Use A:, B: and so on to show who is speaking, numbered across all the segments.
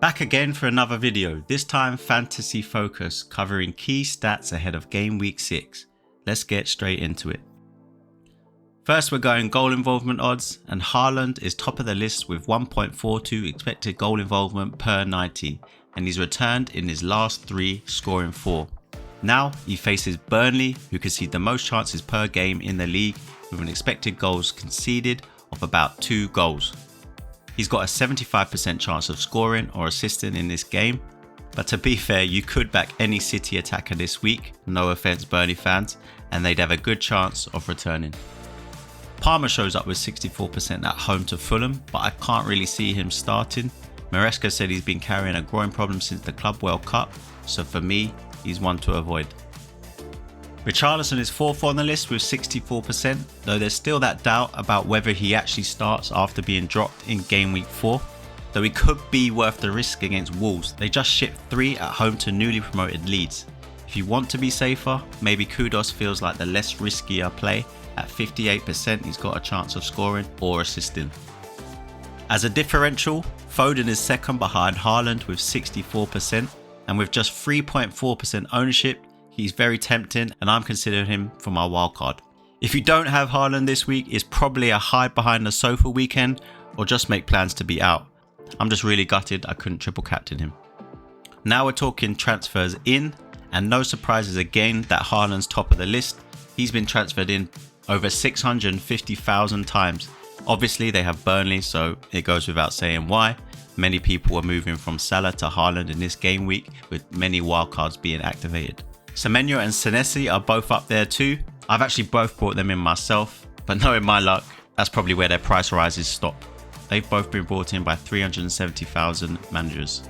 A: Back again for another video, this time fantasy focus, covering key stats ahead of game week 6. Let's get straight into it. First we're going goal involvement odds, and Haaland is top of the list with 1.42 expected goal involvement per 90, and he's returned in his last 3, scoring 4. Now he faces Burnley, who concede the most chances per game in the league with an expected goals conceded of about 2 goals. He's got a 75% chance of scoring or assisting in this game, but to be fair, you could back any City attacker this week, no offense Burnley fans, and they'd have a good chance of returning. Palmer shows up with 64% at home to Fulham, but I can't really see him starting. Maresca said he's been carrying a groin problem since the Club World Cup, so for me, he's one to avoid. Richarlison is 4th on the list with 64%, though there's still that doubt about whether he actually starts after being dropped in game week 4, though he could be worth the risk against Wolves. They just shipped 3 at home to newly promoted Leeds. If you want to be safer, maybe Kudos feels like the less riskier play. At 58%, he's got a chance of scoring or assisting. As a differential, Foden is second behind Haaland with 64%, and with just 3.4% ownership, he's very tempting, and I'm considering him for my wildcard. If you don't have Haaland this week, it's probably a hide behind the sofa weekend, or just make plans to be out. I'm just really gutted I couldn't triple captain him. Now we're talking transfers in, and no surprises again that Haaland's top of the list. He's been transferred in over 650,000 times. Obviously they have Burnley, so it goes without saying why. Many people are moving from Salah to Haaland in this game week, with many wildcards being activated. Semenyo and Senesi are both up there too. I've actually both brought them in myself, but knowing my luck, that's probably where their price rises stop. They've both been brought in by 370,000 managers.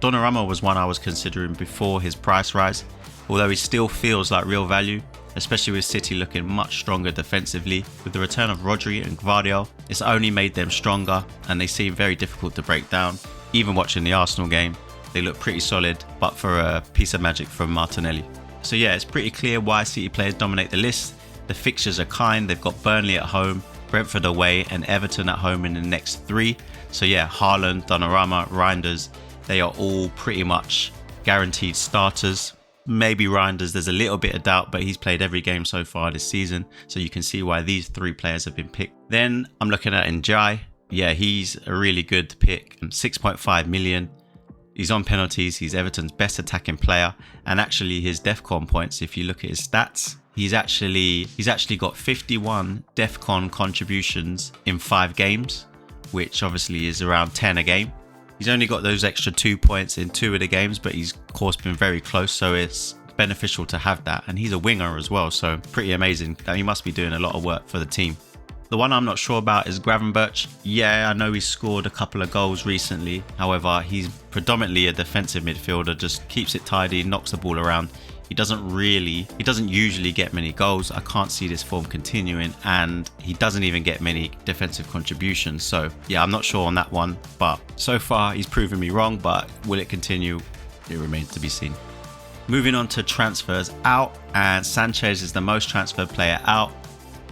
A: Donnarumma was one I was considering before his price rise, although he still feels like real value, especially with City looking much stronger defensively. With the return of Rodri and Gvardiol, it's only made them stronger, and they seem very difficult to break down. Even watching the Arsenal game, they look pretty solid, but for a piece of magic from Martinelli. So yeah, it's pretty clear why City players dominate the list. The fixtures are kind. They've got Burnley at home, Brentford away, and Everton at home in the next 3. So yeah, Haaland, Donnarumma, Reinders, they are all pretty much guaranteed starters. Maybe Reinders, there's a little bit of doubt, but he's played every game so far this season, so you can see why these 3 players have been picked. Then I'm looking at Njai. Yeah, he's a really good pick. 6.5 million. He's on penalties, he's Everton's best attacking player, and actually his DEFCON points, if you look at his stats, he's actually got 51 DEFCON contributions in 5 games, which obviously is around 10 a game. He's only got those extra 2 points in 2 of the games, but he's of course been very close, so it's beneficial to have that. And he's a winger as well, so pretty amazing. He must be doing a lot of work for the team. The one I'm not sure about is Gravenberch. Yeah, I know he's scored a couple of goals recently. However, he's predominantly a defensive midfielder, just keeps it tidy, knocks the ball around. He doesn't usually get many goals. I can't see this form continuing, and he doesn't even get many defensive contributions. So yeah, I'm not sure on that one, but so far he's proven me wrong, but will it continue? It remains to be seen. Moving on to transfers out, and Sanchez is the most transferred player out.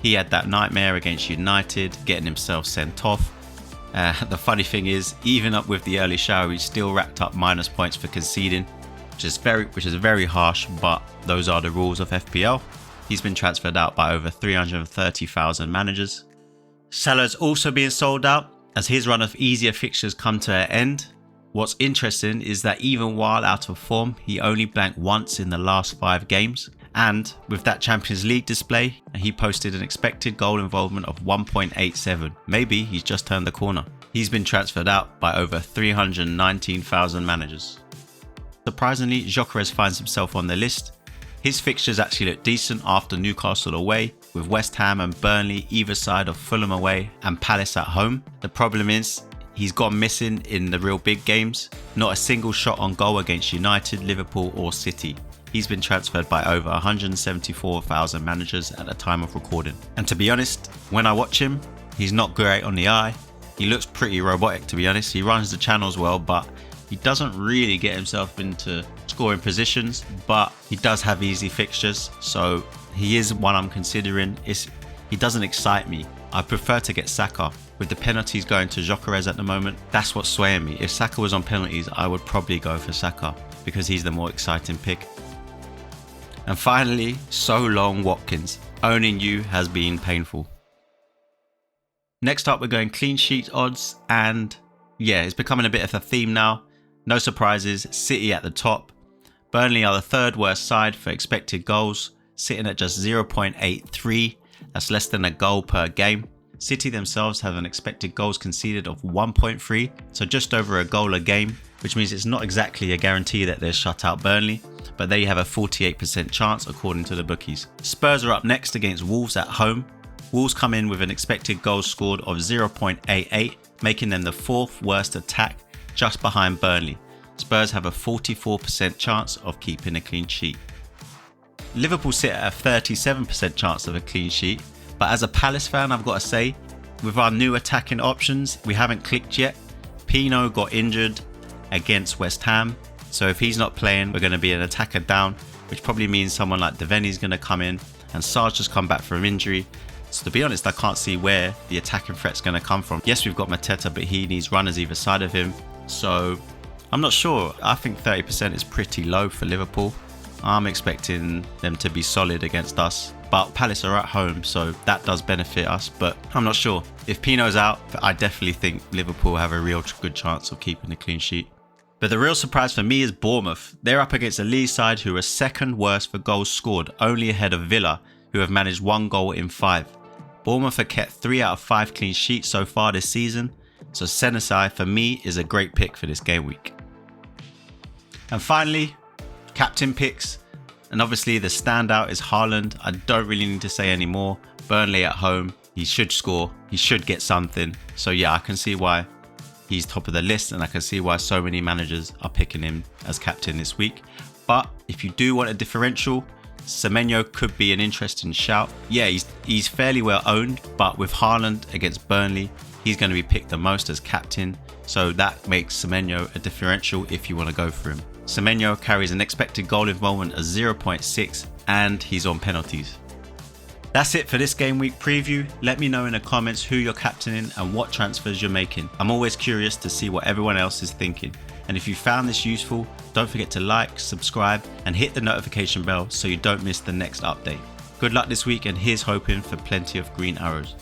A: He had that nightmare against United, getting himself sent off. The funny thing is, even up with the early shower, he still racked up minus points for conceding, which is very harsh, but those are the rules of FPL. He's been transferred out by over 330,000 managers. Salah's also being sold out as his run of easier fixtures come to an end. What's interesting is that even while out of form, he only blanked once in the last 5 games. And with that Champions League display, he posted an expected goal involvement of 1.87. Maybe he's just turned the corner. He's been transferred out by over 319,000 managers. Surprisingly, Gyökeres finds himself on the list. His fixtures actually look decent after Newcastle away, with West Ham and Burnley either side of Fulham away and Palace at home. The problem is, he's gone missing in the real big games. Not a single shot on goal against United, Liverpool or City. He's been transferred by over 174,000 managers at the time of recording. And to be honest, when I watch him, he's not great on the eye. He looks pretty robotic, to be honest. He runs the channels well, but he doesn't really get himself into scoring positions, but he does have easy fixtures, so he is one I'm considering. He doesn't excite me. I prefer to get Saka with the penalties going to Gyökeres at the moment, that's what's swaying me. If Saka was on penalties, I would probably go for Saka because he's the more exciting pick. And finally, so long Watkins. Owning you has been painful. Next up, we're going clean sheet odds, and yeah, it's becoming a bit of a theme now. No surprises, City at the top. Burnley are the third worst side for expected goals, sitting at just 0.83. That's less than a goal per game. City themselves have an expected goals conceded of 1.3, so just over a goal a game, which means it's not exactly a guarantee that they'll shut out Burnley, but they have a 48% chance according to the bookies. Spurs are up next against Wolves at home. Wolves come in with an expected goals scored of 0.88, making them the fourth worst attack, just behind Burnley. Spurs have a 44% chance of keeping a clean sheet. Liverpool sit at a 37% chance of a clean sheet, but as a Palace fan, I've got to say, with our new attacking options, we haven't clicked yet. Pino got injured against West Ham, so if he's not playing, we're going to be an attacker down, which probably means someone like Devaney is going to come in, and Sarge just come back from injury. So to be honest, I can't see where the attacking threat's going to come from. Yes, we've got Mateta, but he needs runners either side of him, so I'm not sure. I think 30% is pretty low for Liverpool. I'm expecting them to be solid against us, but Palace are at home, so that does benefit us, but I'm not sure. If Pino's out, I definitely think Liverpool have a real good chance of keeping a clean sheet. But the real surprise for me is Bournemouth. They're up against a Leeds side who are second worst for goals scored, only ahead of Villa, who have managed 1 goal in 5. Bournemouth have kept 3 out of 5 clean sheets so far this season, so Senesi for me is a great pick for this game week. And finally, captain picks, and obviously the standout is Haaland. I don't really need to say any more. Burnley at home, he should score, he should get something. So yeah, I can see why he's top of the list, and I can see why so many managers are picking him as captain this week. But if you do want a differential, Semenyo could be an interesting shout. Yeah, he's fairly well owned, but with Haaland against Burnley, he's going to be picked the most as captain. So that makes Semenyo a differential if you want to go for him. Semenyo carries an expected goal involvement of 0.6 and he's on penalties. That's it for this game week preview. Let me know in the comments who you're captaining and what transfers you're making. I'm always curious to see what everyone else is thinking. And if you found this useful, don't forget to like, subscribe and hit the notification bell so you don't miss the next update. Good luck this week, and here's hoping for plenty of green arrows.